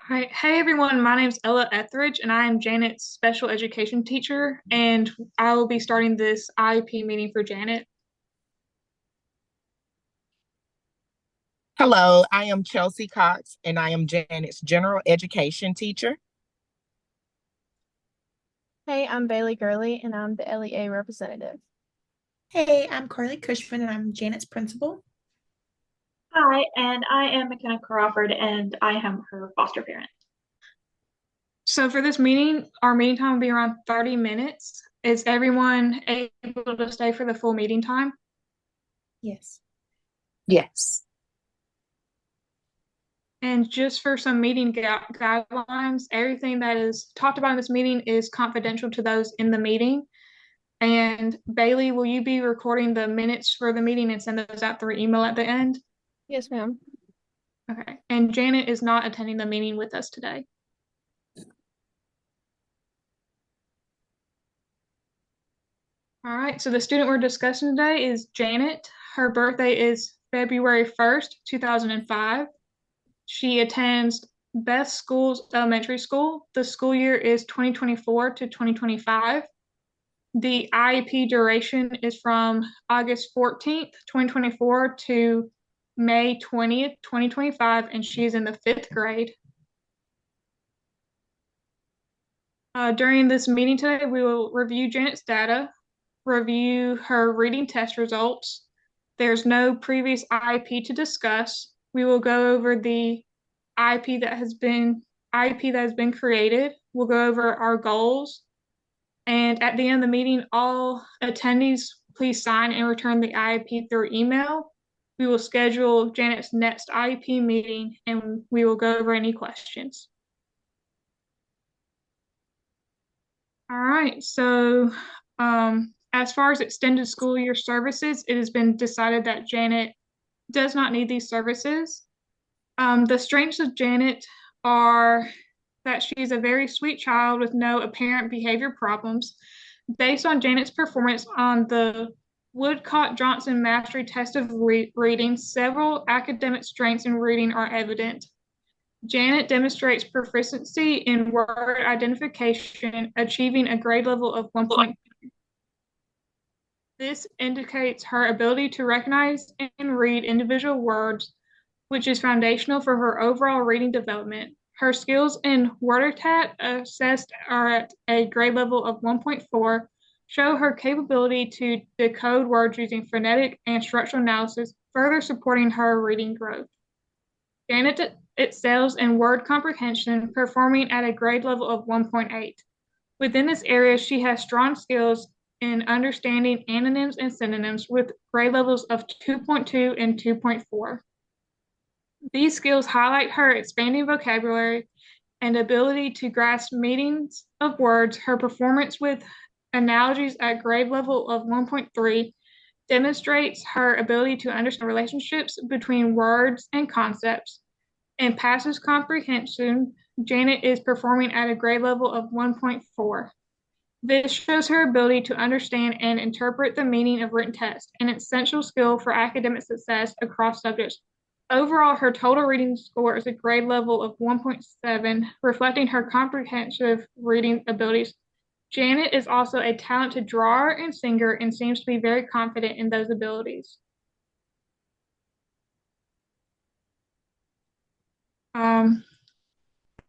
Hi. Hey everyone, my name's Ella Etheridge and I am Janet's special education teacher and I will be starting this IEP meeting for Janet. Hello, I am Chelsie Cox, and I am Janet's general education teacher. Hey, I'm Bailey Gurley, and I'm the LEA representative. Hey, I'm Carley Cushman and I'm Janet's principal. Hi, and I am McKenna Crawford, and I am her foster parent. So for this meeting, our meeting time will be around 30 minutes. Is everyone able to stay for the full meeting time? Yes. Yes. And just for some meeting guidelines, everything that is talked about in this meeting is confidential to those in the meeting. And Bailey, will you be recording the minutes for the meeting and send those out through email at the end? Yes, ma'am. Okay. And Janet is not attending the meeting with us today. All right, so the student we're discussing today is Janet. Her birthday is February 1st, 2005. She attends Beth Schools Elementary School. The school year is 2024 to 2025. The IEP duration is from August 14th, 2024 to May 20th, 2025, and she is in the 5th grade. During this meeting today, we will review Janet's data, review her reading test results. There's no previous IEP to discuss. We will go over the IEP that has been created. We'll go over our goals. And at the end of the meeting, all attendees please sign and return the IEP through email. We will schedule Janet's next IEP meeting and we will go over any questions. All right, so as far as extended school year services, it has been decided that Janet does not need these services. The strengths of Janet are that she's a very sweet child with no apparent behavior problems. Based on Janet's performance on the Woodcock-Johnson Mastery Test of Reading, several academic strengths in reading are evident. Janet demonstrates proficiency in word identification, achieving a grade level of 1.2. This indicates her ability to recognize and read individual words, which is foundational for her overall reading development. Her skills in WordAtat assessed are at a grade level of 1.4, show her capability to decode words using phonetic and structural analysis, further supporting her reading growth. Janet excels in word comprehension, performing at a grade level of 1.8. Within this area, she has strong skills in understanding antonyms and synonyms with grade levels of 2.2 and 2.4. These skills highlight her expanding vocabulary and ability to grasp meanings of words. Her performance with analogies at grade level of 1.3 demonstrates her ability to understand relationships between words and concepts. In passage comprehension, Janet is performing at a grade level of 1.4. This shows her ability to understand and interpret the meaning of written text, an essential skill for academic success across subjects. Overall, her total reading score is a grade level of 1.7, reflecting her comprehensive reading abilities. Janet is also a talented drawer and singer and seems to be very confident in those abilities. Um,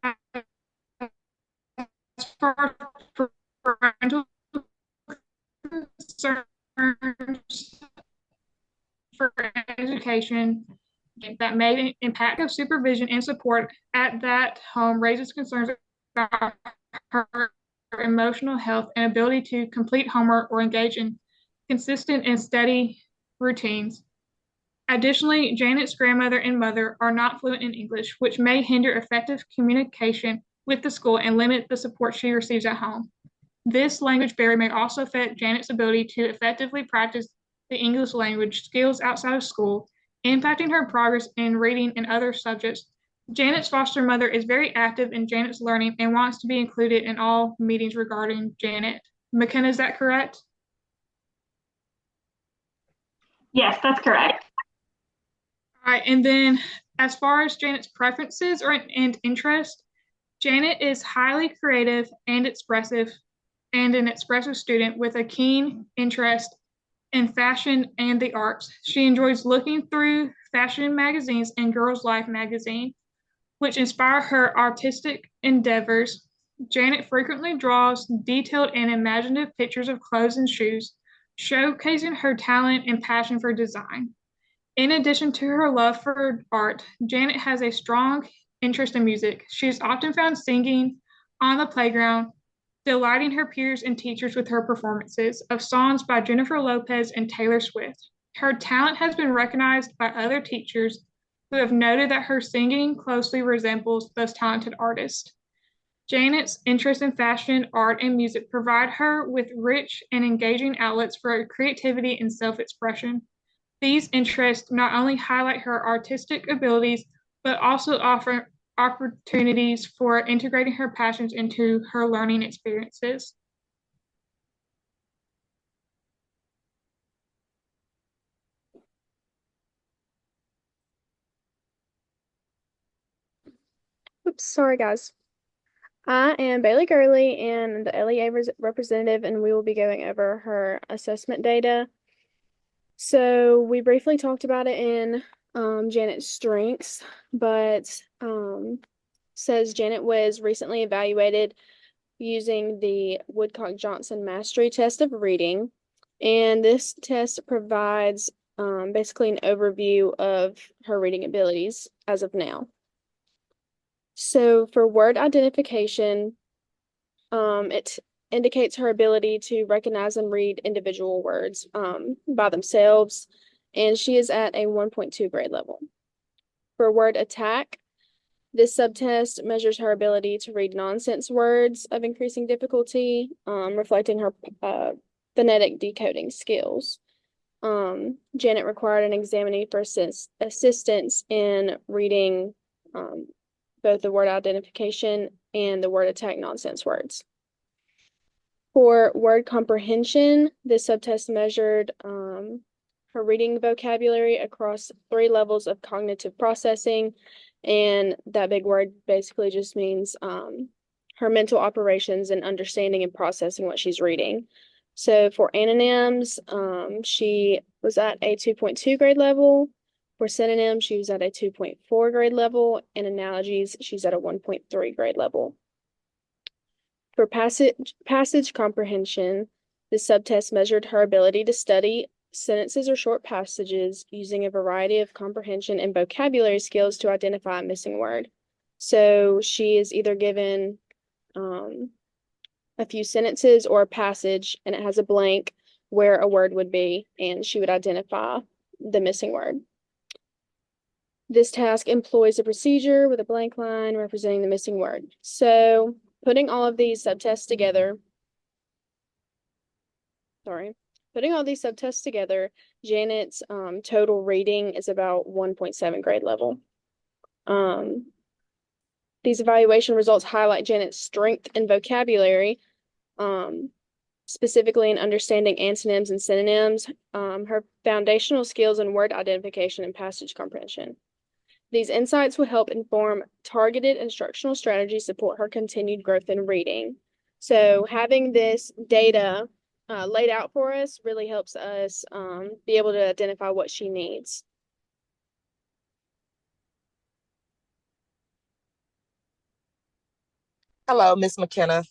as far as parental concerns for education that may impact of supervision and support at that home raises concerns about her emotional health and ability to complete homework or engage in consistent and steady routines. Additionally, Janet's grandmother and mother are not fluent in English, which may hinder effective communication with the school and limit the support she receives at home. This language barrier may also affect Janet's ability to effectively practice the English language skills outside of school, impacting her progress in reading and other subjects. Janet's foster mother is very active in Janet's learning and wants to be included in all meetings regarding Janet. McKenna, is that correct? Yes, that's correct. All right, and then as far as Janet's preferences and interest, Janet is highly creative and expressive and an expressive student with a keen interest in fashion and the arts. She enjoys looking through fashion magazines and Girls' Life magazine, which inspire her artistic endeavors. Janet frequently draws detailed and imaginative pictures of clothes and shoes, showcasing her talent and passion for design. In addition to her love for art, Janet has a strong interest in music. She is often found singing on the playground, delighting her peers and teachers with her performances of songs by Jennifer Lopez and Taylor Swift. Her talent has been recognized by other teachers who have noted that her singing closely resembles those talented artists. Janet's interest in fashion, art, and music provide her with rich and engaging outlets for creativity and self-expression. These interests not only highlight her artistic abilities, but also offer opportunities for integrating her passions into her learning experiences. Oops, sorry guys. I am Bailey Gurley and the LEA representative, and we will be going over her assessment data. So we briefly talked about it in Janet's strengths, but says Janet was recently evaluated using the Woodcock-Johnson Mastery Test of Reading, and this test provides basically an overview of her reading abilities as of now. So for word identification, it indicates her ability to recognize and read individual words by themselves, and she is at a 1.2 grade level. For word attack, this subtest measures her ability to read nonsense words of increasing difficulty, reflecting her phonetic decoding skills. Janet required an examinee for assistance in reading both the word identification and the word attack nonsense words. For word comprehension, this subtest measured her reading vocabulary across 3 levels of cognitive processing, and that big word basically just means her mental operations and understanding and processing what she's reading. So for antonyms, she was at a 2.2 grade level. For synonyms, she was at a 2.4 grade level, and analogies, she's at a 1.3 grade level. For passage comprehension, the subtest measured her ability to study sentences or short passages using a variety of comprehension and vocabulary skills to identify a missing word. So she is either given a few sentences or a passage, and it has a blank where a word would be, and she would identify the missing word. This task employs a procedure with a blank line representing the missing word. So putting all these subtests together, Janet's total rating is about 1.7 grade level. These evaluation results highlight Janet's strength in vocabulary, specifically in understanding antonyms and synonyms, her foundational skills in word identification and passage comprehension. These insights will help inform targeted instructional strategies, support her continued growth in reading. So having this data laid out for us really helps us be able to identify what she needs. Hello, Ms. McKenna.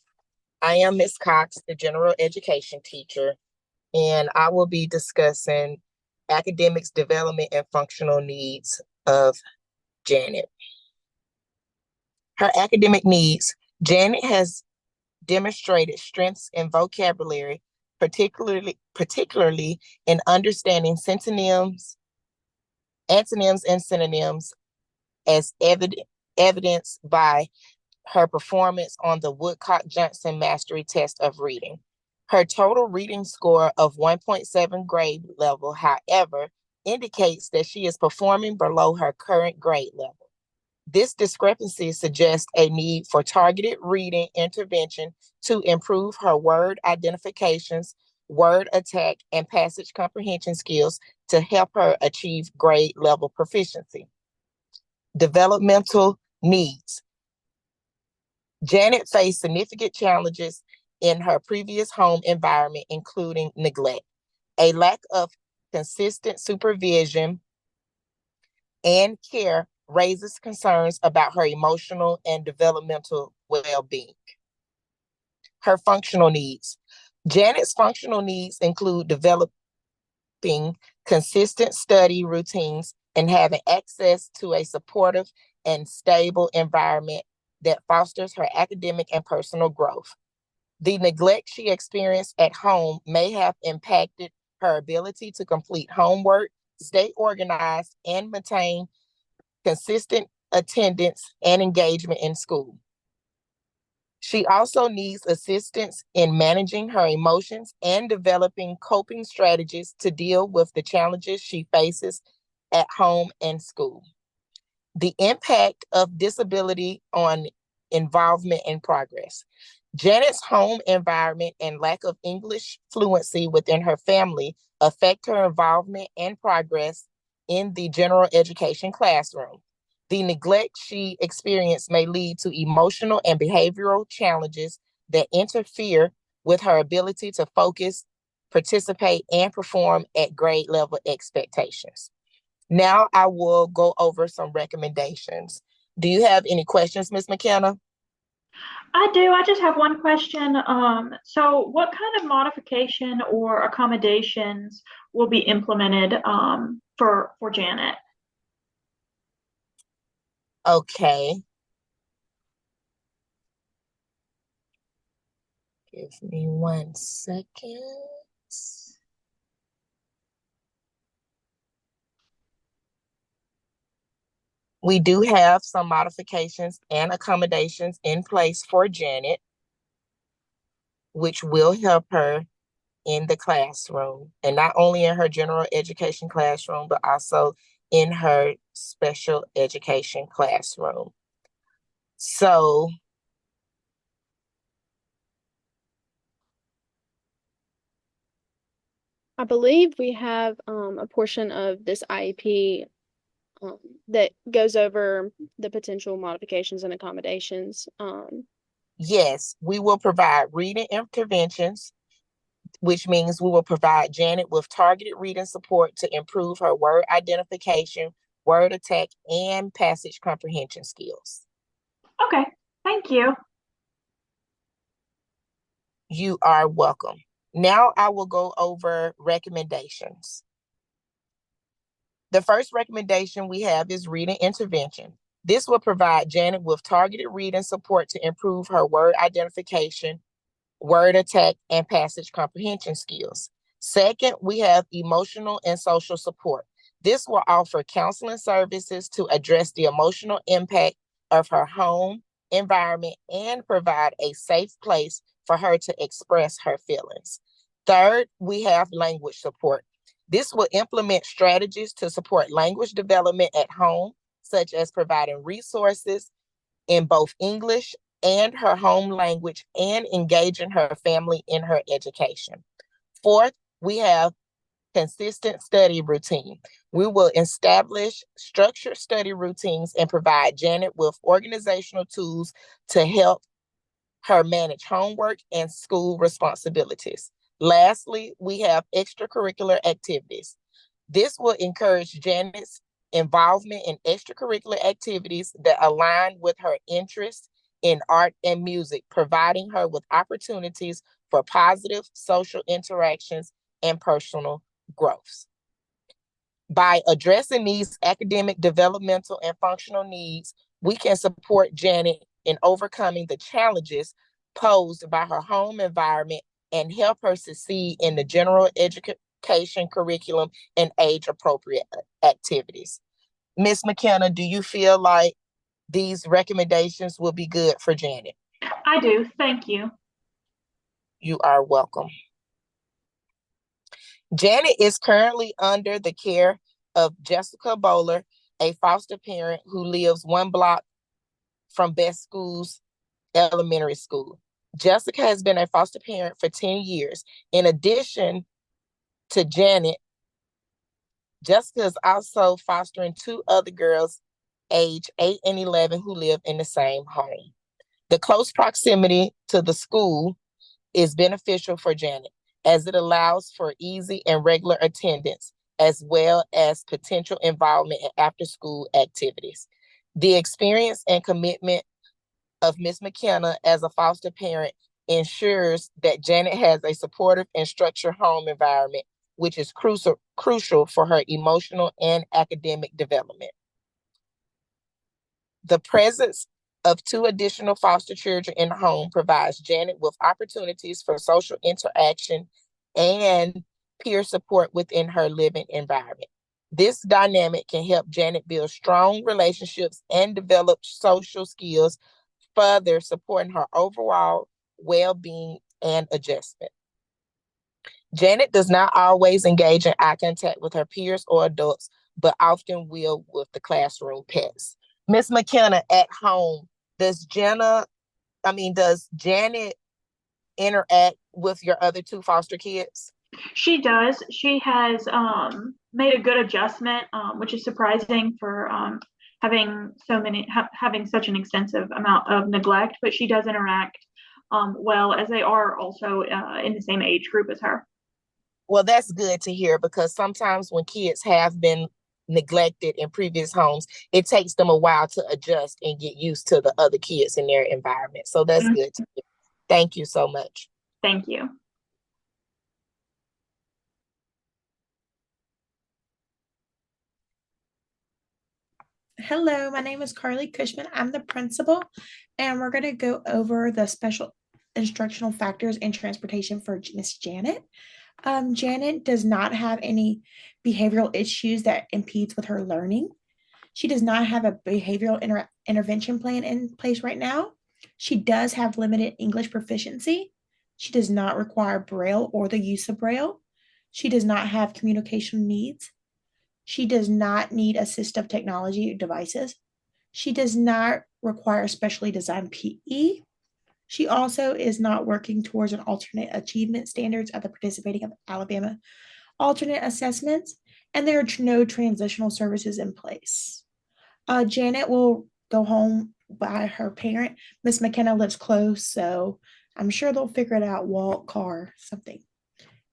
I am Ms. Cox, the general education teacher, and I will be discussing academics, development, and functional needs of Janet. Her academic needs. Janet has demonstrated strengths in vocabulary, particularly in understanding antonyms and synonyms, as evidenced by her performance on the Woodcock-Johnson Mastery Test of Reading. Her total reading score of 1.7 grade level, however, indicates that she is performing below her current grade level. This discrepancy suggests a need for targeted reading intervention to improve her word identifications, word attack, and passage comprehension skills to help her achieve grade level proficiency. Developmental needs. Janet faced significant challenges in her previous home environment, including neglect, a lack of consistent supervision and care raises concerns about her emotional and developmental well-being. Her functional needs. Janet's functional needs include developing consistent study routines and having access to a supportive and stable environment that fosters her academic and personal growth. The neglect she experienced at home may have impacted her ability to complete homework, stay organized, and maintain consistent attendance and engagement in school. She also needs assistance in managing her emotions and developing coping strategies to deal with the challenges she faces at home and school. The impact of disability on involvement and progress. Janet's home environment and lack of English fluency within her family affect her involvement and progress in the general education classroom. The neglect she experienced may lead to emotional and behavioral challenges that interfere with her ability to focus, participate, and perform at grade level expectations. Now I will go over some recommendations. Do you have any questions, Ms. McKenna? I do. I just have one question. So what kind of modification or accommodations will be implemented for Janet? Okay. Give me 1 second. We do have some modifications and accommodations in place for Janet, which will help her in the classroom, and not only in her general education classroom, but also in her special education classroom. So I believe we have a portion of this IEP that goes over the potential modifications and accommodations. yes, we will provide reading interventions, which means we will provide Janet with targeted reading support to improve her word identification, word attack, and passage comprehension skills. Okay, thank you. You are welcome. Now I will go over recommendations. The first recommendation we have is reading intervention. This will provide Janet with targeted reading support to improve her word identification, word attack, and passage comprehension skills. Second, we have emotional and social support. This will offer counseling services to address the emotional impact of her home environment and provide a safe place for her to express her feelings. Third, we have language support. This will implement strategies to support language development at home, such as providing resources in both English and her home language and engaging her family in her education. Fourth, we have consistent study routine. We will establish structured study routines and provide Janet with organizational tools to help her manage homework and school responsibilities. Lastly, we have extracurricular activities. This will encourage Janet's involvement in extracurricular activities that align with her interests in art and music, providing her with opportunities for positive social interactions and personal growth. By addressing these academic, developmental, and functional needs, we can support Janet in overcoming the challenges posed by her home environment and help her succeed in the general education curriculum and age-appropriate activities. Ms. McKenna, do you feel like these recommendations will be good for Janet? I do. Thank you. You are welcome. Janet is currently under the care of Jessica Bowler, a foster parent who lives 1 block from Best Schools Elementary School. Jessica has been a foster parent for 10 years. In addition to Janet, Jessica is also fostering 2 other girls age 8 and 11 who live in the same home. The close proximity to the school is beneficial for Janet as it allows for easy and regular attendance as well as potential involvement in after-school activities. The experience and commitment of Ms. McKenna as a foster parent ensures that Janet has a supportive and structured home environment, which is crucial for her emotional and academic development. The presence of 2 additional foster children in the home provides Janet with opportunities for social interaction and peer support within her living environment. This dynamic can help Janet build strong relationships and develop social skills, further supporting her overall well-being and adjustment. Janet does not always engage in eye contact with her peers or adults, but often will with the classroom pets. Ms. McKenna, at home, does Janet interact with your other 2 foster kids? She does. She has made a good adjustment, which is surprising for having such an extensive amount of neglect, but she does interact well, as they are also in the same age group as her. Well, that's good to hear, because sometimes when kids have been neglected in previous homes, it takes them a while to adjust and get used to the other kids in their environment. So that's good to hear. Thank you so much. Thank you. Hello, my name is Carley Cushman. I'm the principal, and we're going to go over the special instructional factors in transportation for Miss Janet. Janet does not have any behavioral issues that impedes with her learning. She does not have a behavioral intervention plan in place right now. She does have limited English proficiency. She does not require Braille or the use of Braille. She does not have communication needs. She does not need assistive technology devices. She does not require specially designed PE. She also is not working towards an alternate achievement standards of the participating of Alabama alternate assessments, and there are no transitional services in place. Janet will go home by her parent. Miss McKenna lives close, so I'm sure they'll figure it out, walk, car, something.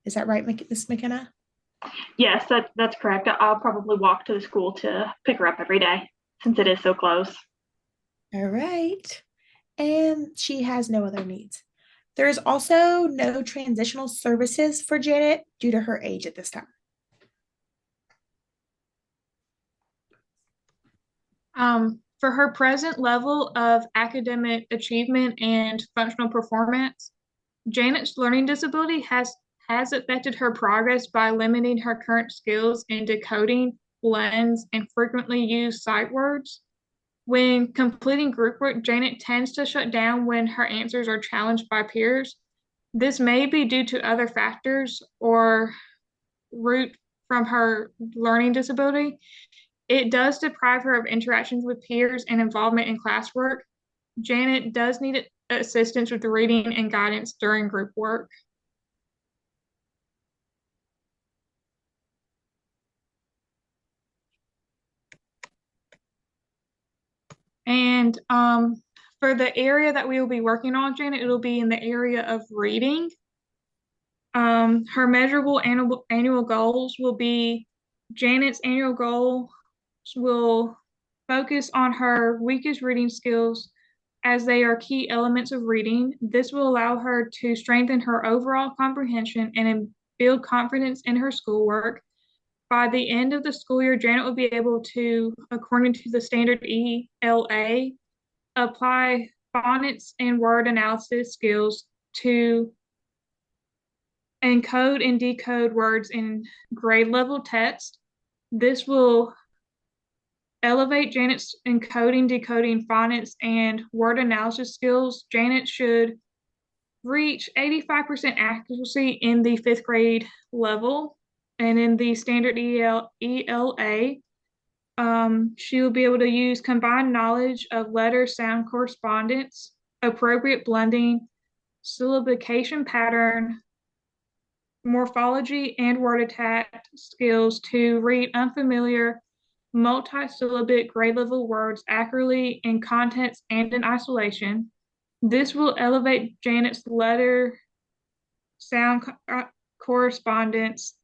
Is that right, Miss McKenna? Yes, that's correct. I'll probably walk to the school to pick her up every day since it is so close. All right. And she has no other needs. There is also no transitional services for Janet due to her age at this time. For her present level of academic achievement and functional performance, Janet's learning disability has affected her progress by limiting her current skills in decoding, blends, and frequently used sight words. When completing group work, Janet tends to shut down when her answers are challenged by peers. This may be due to other factors or root from her learning disability. It does deprive her of interactions with peers and involvement in classwork. Janet does need assistance with reading and guidance during group work. And for the area that we will be working on, Janet, it'll be in the area of reading. Her measurable annual goals will be Janet's annual goal will focus on her weakest reading skills as they are key elements of reading. This will allow her to strengthen her overall comprehension and build confidence in her schoolwork. By the end of the school year, Janet will be able to, according to the standard ELA, apply phonics and word analysis skills to encode and decode words in grade level text. This will elevate Janet's encoding, decoding, phonics, and word analysis skills. Janet should reach 85% accuracy in the 5th grade level, and in the standard ELA, she will be able to use combined knowledge of letter-sound correspondence, appropriate blending, syllabication pattern, morphology, and word attack skills to read unfamiliar multi-syllabic grade level words accurately in context and in isolation. This will elevate Janet's letter, sound correspondence,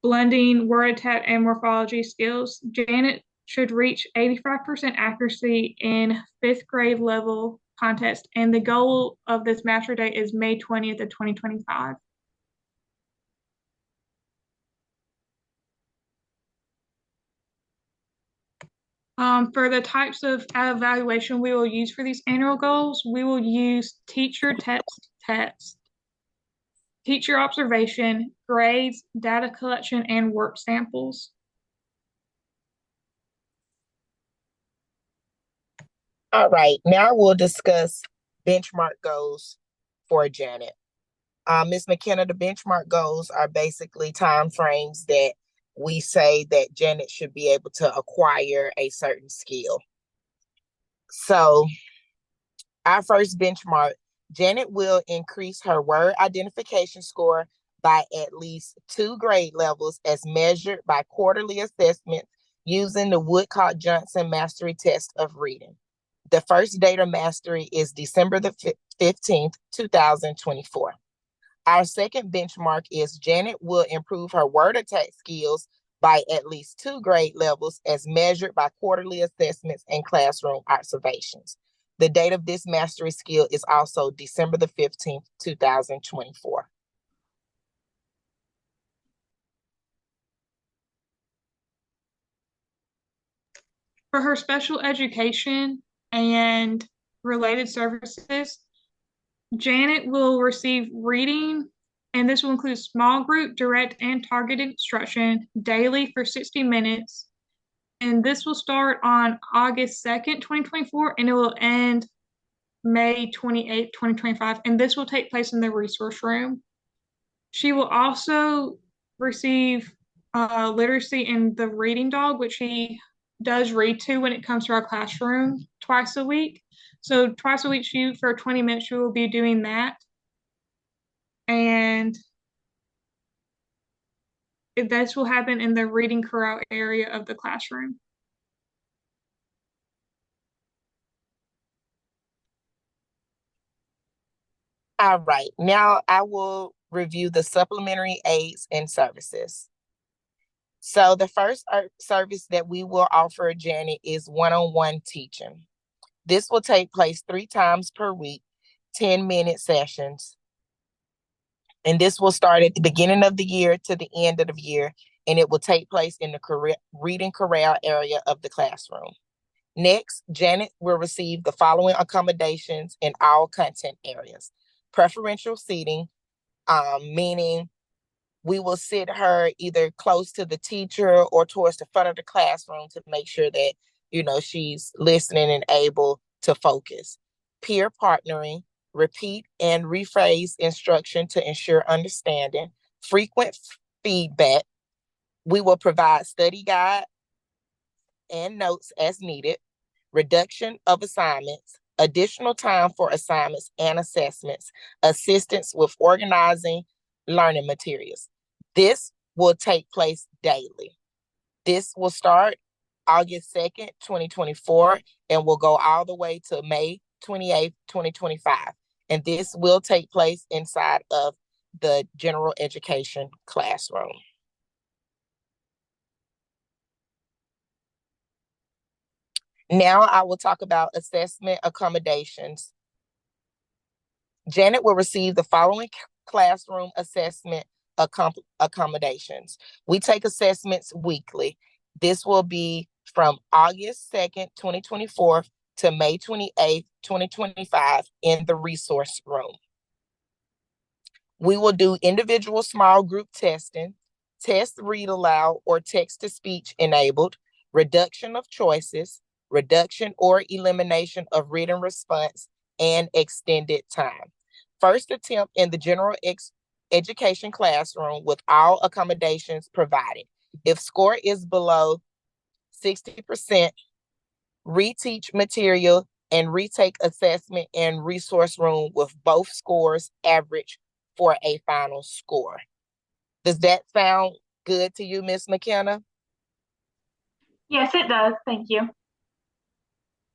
blending, word attack, and morphology skills. Janet should reach 85% accuracy in 5th grade level contest, and the goal of this master date is May 20th of 2025. For the types of evaluation we will use for these annual goals, we will use teacher test, teacher observation, grades, data collection, and work samples. All right, now we'll discuss benchmark goals for Janet. Ms. McKenna, the benchmark goals are basically time frames that we say that Janet should be able to acquire a certain skill. So our first benchmark, Janet will increase her word identification score by at least 2 grade levels as measured by quarterly assessment using the Woodcock-Johnson Mastery Test of Reading. The first date of mastery is December the 15th, 2024. Our second benchmark is Janet will improve her word attack skills by at least 2 grade levels as measured by quarterly assessments and classroom observations. The date of this mastery skill is also December the 15th, 2024. For her special education and related services, Janet will receive reading, and this will include small group, direct, and targeted instruction daily for 60 minutes. And this will start on August 2nd, 2024, and it will end May 28th, 2025. And this will take place in the resource room. She will also receive literacy in the reading dog, which she does read to when it comes to our classroom twice a week. So twice a week, for 20 minutes, she will be doing that. And this will happen in the reading corral area of the classroom. All right, now I will review the supplementary aids and services. So the first service that we will offer Janet is one-on-one teaching. This will take place 3 times per week, 10-minute sessions. And this will start at the beginning of the year to the end of the year, and it will take place in the reading corral area of the classroom. Next, Janet will receive the following accommodations in all content areas. Preferential seating, meaning we will sit her either close to the teacher or towards the front of the classroom to make sure that, she's listening and able to focus. Peer partnering, repeat and rephrase instruction to ensure understanding. Frequent feedback. We will provide study guide and notes as needed. Reduction of assignments. Additional time for assignments and assessments. Assistance with organizing learning materials. This will take place daily. This will start August 2nd, 2024, and will go all the way to May 28th, 2025. And this will take place inside of the general education classroom. Now I will talk about assessment accommodations. Janet will receive the following classroom assessment accommodations. We take assessments weekly. This will be from August 2nd, 2024 to May 28th, 2025 in the resource room. We will do individual small group testing, test read aloud or text-to-speech enabled, reduction of choices, reduction or elimination of written response, and extended time. First attempt in the general education classroom with all accommodations provided. If score is below 60%, reteach material and retake assessment in resource room with both scores average for a final score. Does that sound good to you, Ms. McKenna? Yes, it does. Thank you.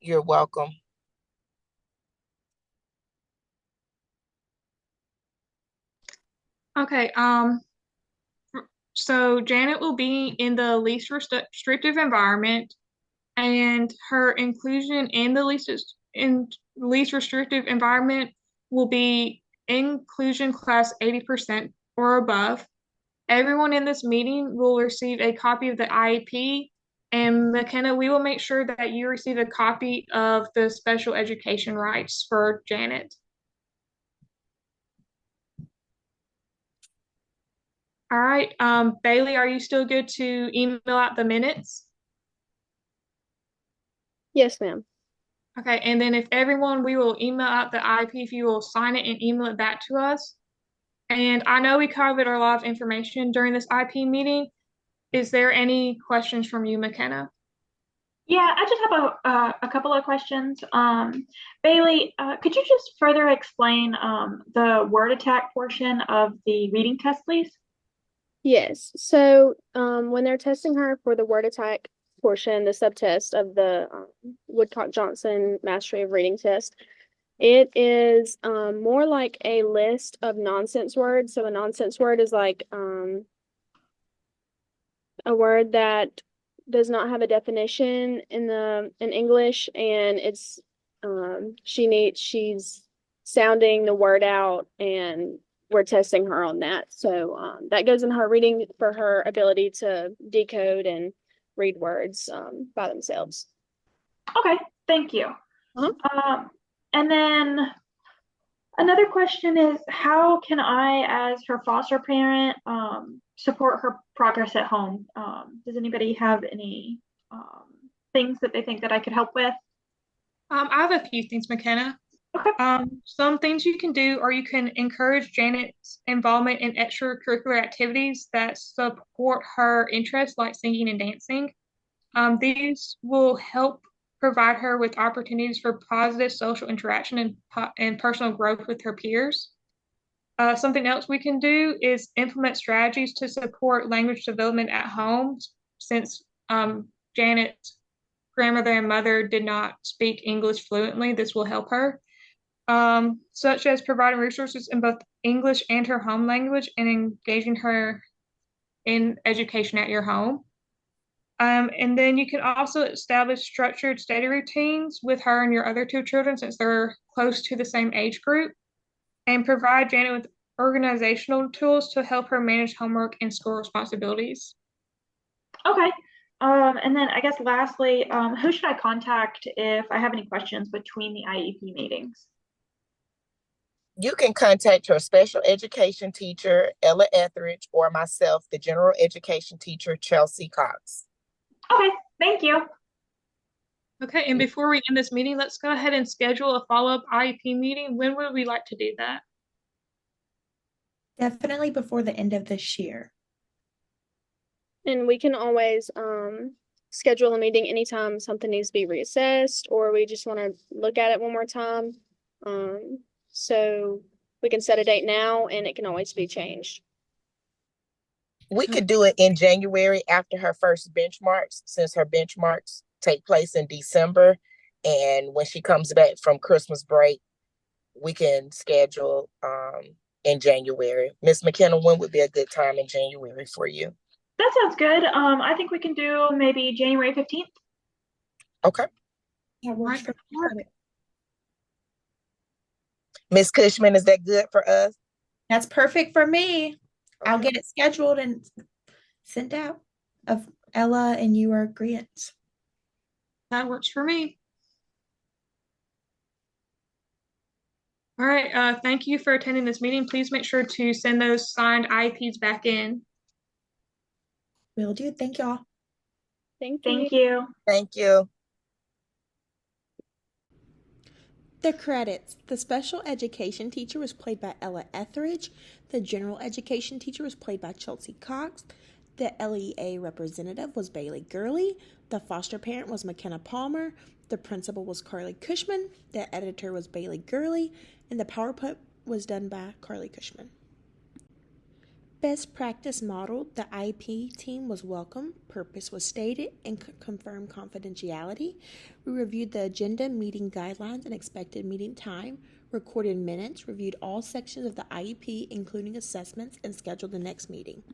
You're welcome. Okay, so Janet will be in the least restrictive environment, and her inclusion in the least restrictive environment will be inclusion class 80% or above. Everyone in this meeting will receive a copy of the IEP, and McKenna, we will make sure that you receive a copy of the special education rights for Janet. All right, Bailey, are you still good to email out the minutes? Yes, ma'am. Okay, and then if everyone, we will email out the IEP if you will sign it and email it back to us. And I know we covered a lot of information during this IEP meeting. Is there any questions from you, McKenna? Yeah, I just have a couple of questions. Bailey, could you just further explain the word attack portion of the reading test, please? Yes. So, when they're testing her for the word attack portion, the subtest of the Woodcock-Johnson Mastery of Reading test, it is more like a list of nonsense words. So a nonsense word is like a word that does not have a definition in English, and it's she's sounding the word out, and we're testing her on that. So that goes in her reading for her ability to decode and read words by themselves. Okay, thank you. Uh-huh. And then another question is, how can I, as her foster parent, support her progress at home? Does anybody have any things that they think that I could help with? I have a few things, McKenna. Okay. Some things you can do, or you can encourage Janet's involvement in extracurricular activities that support her interests, like singing and dancing. These will help provide her with opportunities for positive social interaction and personal growth with her peers. Something else we can do is implement strategies to support language development at home, since Janet's grandmother and mother did not speak English fluently. This will help her, such as providing resources in both English and her home language and engaging her in education at your home. And then you can also establish structured study routines with her and your other two children, since they're close to the same age group, and provide Janet with organizational tools to help her manage homework and school responsibilities. Okay. And then I guess lastly, who should I contact if I have any questions between the IEP meetings? You can contact her special education teacher, Ella Etheridge, or myself, the general education teacher, Chelsie Cox. Okay, thank you. Okay, and before we end this meeting, let's go ahead and schedule a follow-up IEP meeting. When would we like to do that? Definitely before the end of this year. And we can always schedule a meeting anytime something needs to be reassessed, or we just want to look at it one more time. So we can set a date now, and it can always be changed. We could do it in January after her first benchmarks, since her benchmarks take place in December. And when she comes back from Christmas break, we can schedule in January. Miss McKenna, when would be a good time in January for you? That sounds good. I think we can do maybe January 15th. Okay. That works for me. Miss Cushman, is that good for us? That's perfect for me. Okay. I'll get it scheduled and sent out of Ella and you are agreeants. That works for me. All right, thank you for attending this meeting. Please make sure to send those signed IEPs back in. Will do. Thank y'all. Thank Thank you. you. Thank you. The credits. The special education teacher was played by Ella Etheridge. The general education teacher was played by Chelsie Cox. The LEA representative was Bailey Gurley. The foster parent was McKenna Palmer. The principal was Carley Cushman. The editor was Bailey Gurley. And the PowerPoint was done by Carley Cushman. Best practice model, the IEP team was welcome, purpose was stated, and confirmed confidentiality. We reviewed the agenda, meeting guidelines, and expected meeting time, recorded minutes, reviewed all sections of the IEP, including assessments, and scheduled the next meeting.